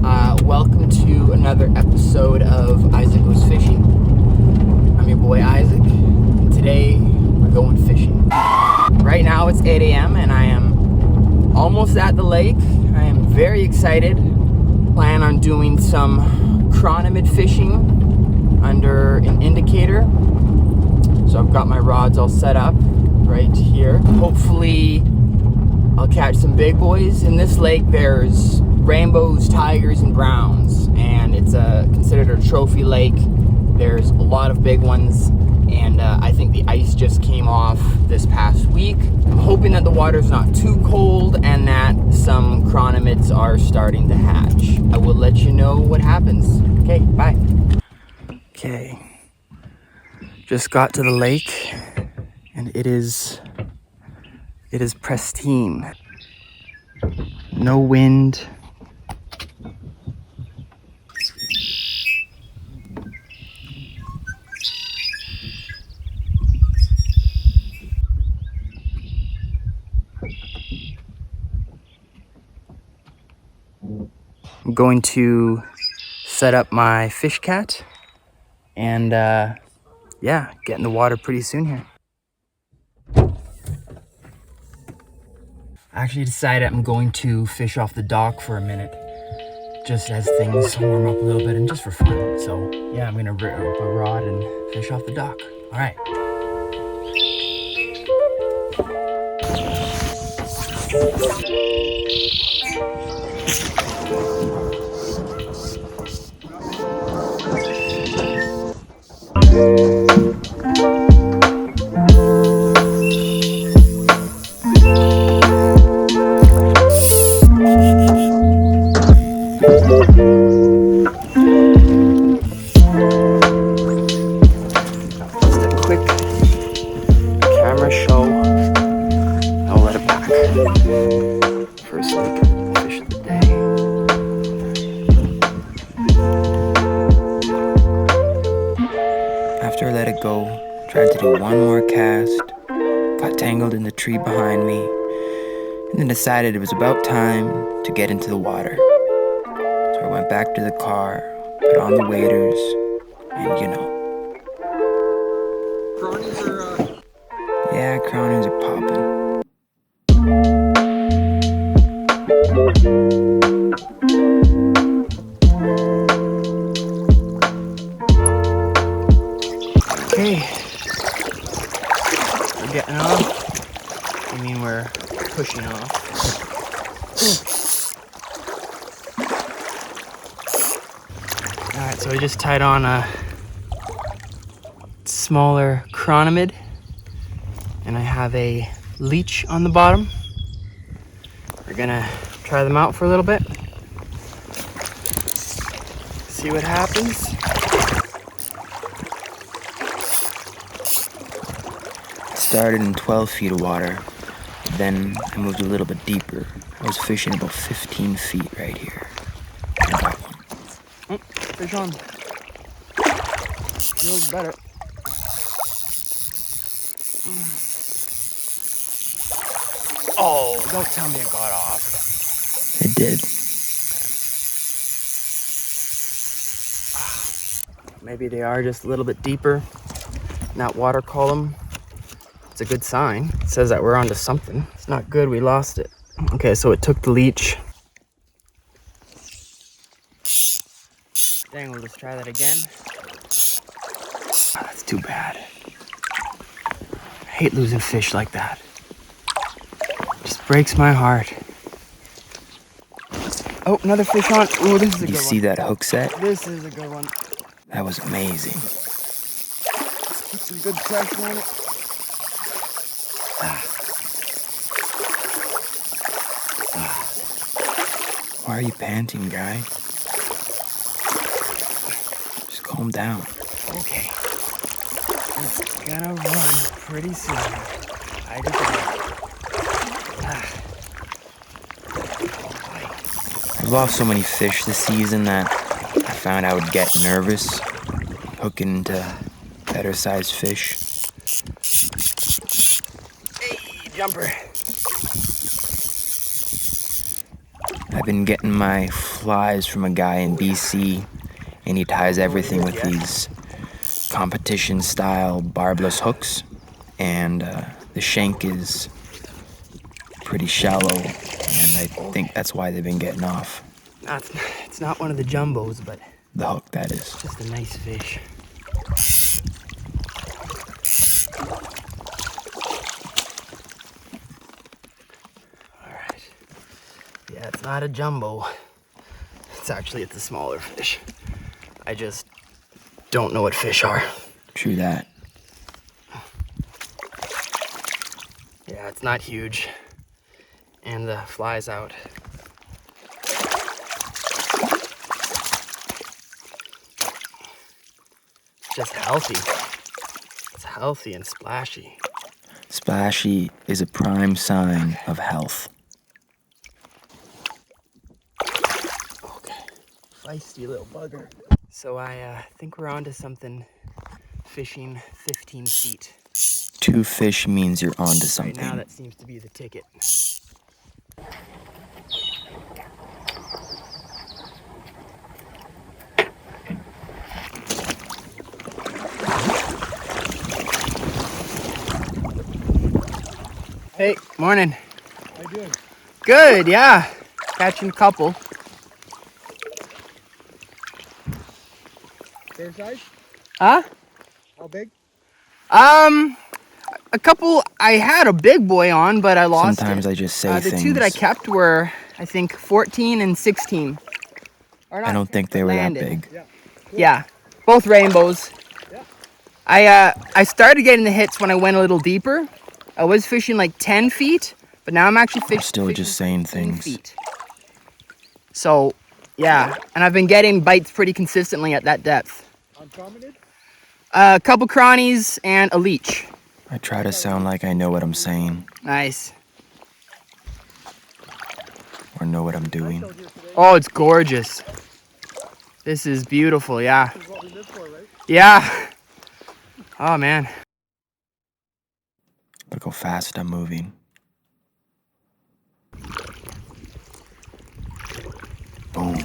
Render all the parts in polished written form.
Welcome to another episode of Isaac Goes Fishing. I'm your boy Isaac, and today we're going fishing. Right now it's 8 a.m. and I am almost at the lake. I am very excited. Plan on doing some chironomid fishing under an indicator. So I've got my rods all set up right here. Hopefully I'll catch some big boys. In this lake there's rainbows, tigers, and browns, and it's considered a trophy lake. There's a lot of big ones, and I think the ice just came off this past week. I'm hoping that the water's not too cold and that some chironomids are starting to hatch. I will let you know what happens. Okay, bye. Okay, just got to the lake, and it is pristine. No wind. I'm going to set up my fish cat and yeah, get in the water pretty soon here. I actually decided I'm going to fish off the dock for a minute, just as things warm up a little bit and just for fun. So yeah, I'm gonna rip up a rod and fish off the dock. All right. Just a quick camera show. I'll let it back. First lake fish of the day. After I let it go, tried to do one more cast, got tangled in the tree behind me, and then decided it was about time to get into the water. So I went back to the car, put on the waders, and you know. Yeah, cronies are popping. Okay, we're getting off. I mean, we're pushing off. Alright, so I just tied on a smaller chironomid, and I have a leech on the bottom. We're gonna try them out for a little bit, see what happens. Started in 12 feet of water, then I moved a little bit deeper. I was fishing about 15 feet right here. I got one. Oh, fish on. Feels better. Oh, don't tell me it got off. It did. Okay. Maybe they are just a little bit deeper in that water column. It's a good sign. It says that we're onto something. It's not good, we lost it. Okay, so it took the leech. Dang, we'll just try that again. Oh, that's too bad. I hate losing fish like that. It just breaks my heart. Oh, another fish on. Oh, this is a good one. You see that hook set? This is a good one. That was amazing. Let's keep some good pressure on it. Why are you panting, guy? Just calm down. Okay. It's gonna run pretty soon. I just I've lost so many fish this season that I found I would get nervous hooking into better sized fish. Hey, jumper. I've been getting my flies from a guy in BC, and he ties everything with these competition-style barbless hooks, and the shank is pretty shallow, and I think that's why they've been getting off. It's not one of the jumbos, but the hook, that is. Just a nice fish. All right. Yeah, it's not a jumbo. It's a smaller fish. I just don't know what fish are. True that. Yeah, it's not huge. And the fly's out. It's just healthy. It's healthy and splashy. Splashy is a prime sign of health. Okay, feisty little bugger. So I think we're on to something fishing 15 feet. 2 fish means you're onto something. Right now that seems to be the ticket. Hey, morning. How you doing? Good, yeah. Catching a couple. Fair size? Huh? How big? A couple. I had a big boy on, but I lost Sometimes it. I just say the things. two that I kept were, I think, 14 and 16. I don't think they were landed. that big. Yeah. Cool. Yeah, both rainbows. Yeah. I started getting the hits when I went a little deeper. I was fishing like 10 feet, but now I'm actually fishing. Still just saying 15 things. feet. So, yeah, and I've been getting bites pretty consistently at that depth. Uncommon? A couple cronies and a leech. I try to sound like I know what I'm saying Nice. or know what I'm doing. Oh, it's gorgeous. This is beautiful, yeah. This is what we live for, right? Yeah. Oh, man. Look how fast I'm moving. Boom.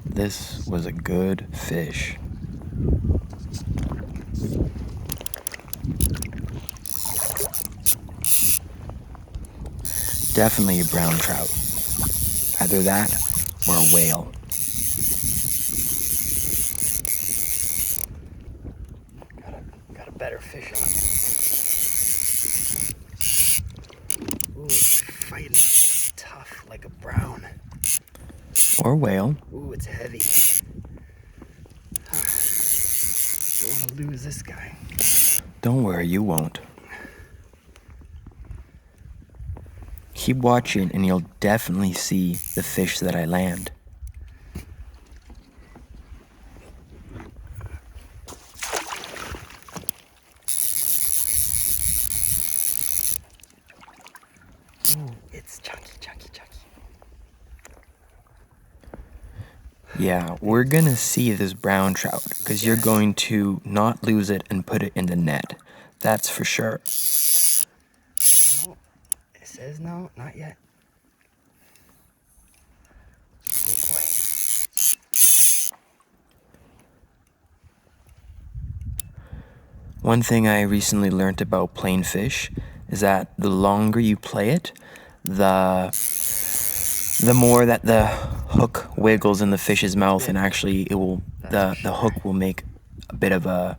This was a good fish. Definitely a brown trout. Either that or a whale. Got a better fish on. Ooh, it's fighting tough like a brown. Or whale. Ooh, it's heavy. Don't want to lose this guy. Don't worry, you won't. Keep watching and you'll definitely see the fish that I land. Ooh, it's chunky, chunky, chunky. Yeah, we're gonna see this brown trout because you're going to not lose it and put it in the net. That's for sure. No, it says no, not yet. Good boy. One thing I recently learned about playing fish is that the longer you play it, the more that the hook wiggles in the fish's mouth, and actually it will the hook will make a bit of a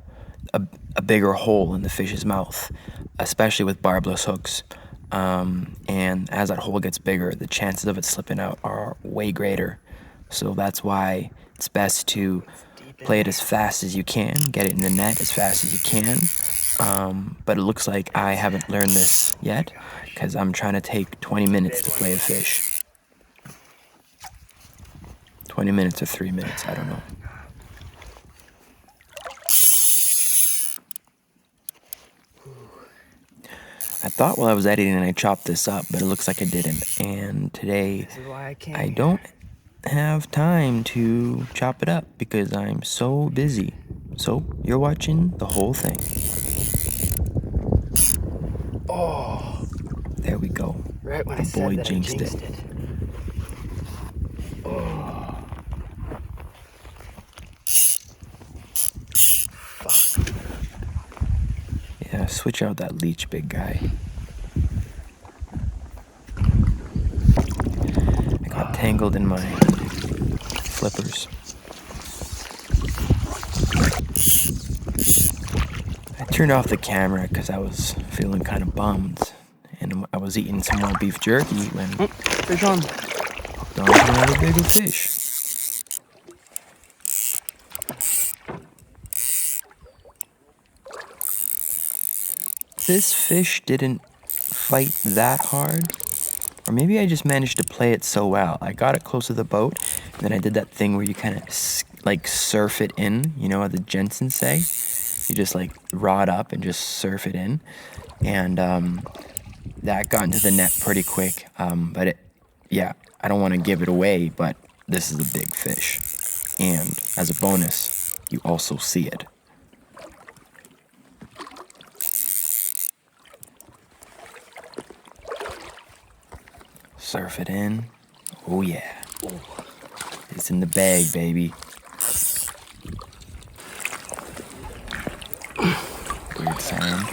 bigger hole in the fish's mouth, especially with barbless hooks. And as that hole gets bigger, the chances of it slipping out are way greater. So that's why it's best to play it as fast as you can, get it in the net as fast as you can. But it looks like I haven't learned this yet because I'm trying to take 20 minutes to play a fish. 20 minutes or 3 minutes, I don't know. I thought while I was editing I chopped this up, but it looks like I didn't. And today I don't have time to chop it up because I'm so busy. So you're watching the whole thing. Oh, There we go. Right when I The said boy that jinxed I jinxed it. it. Oh. Fuck. Yeah, switch out that leech, big guy. I got tangled in my flippers. I turned off the camera because I was feeling kind of bummed. And I was eating some more beef jerky when Fish on. hooked onto another bigger fish. This fish didn't fight that hard. Or maybe I just managed to play it so well. I got it close to the boat, and then I did that thing where you kind of like surf it in, you know what the Jensens say? You just like rod up and just surf it in. And that got into the net pretty quick. But yeah, I don't want to give it away, but this is a big fish. And as a bonus, you also see it. Surf it in. Oh yeah. It's in the bag, baby. Weird sound.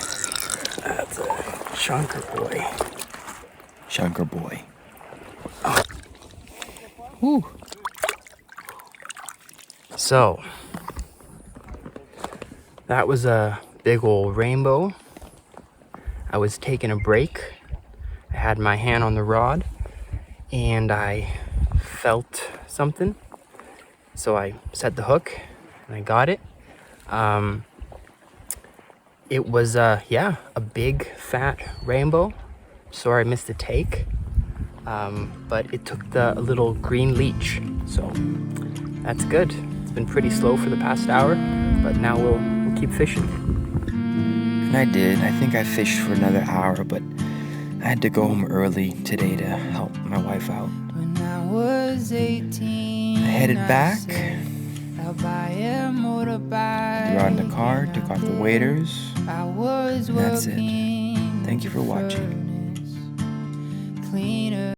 That's a chunker boy. Chunker boy. Woo. So, that was a big old rainbow. I was taking a break. I had my hand on the rod and I felt something. So I set the hook and I got it. It was, yeah, a big fat rainbow. Sorry I missed the take. But it took the little green leech. So that's good. It's been pretty slow for the past hour, but now we'll keep fishing. And I did. I think I fished for another hour, but I had to go home early today to help my wife out. When I was 18, I headed back. I'll buy a motorbike. Got in the car, took off the waders. I was And that's it. working Thank you for watching. cleaner.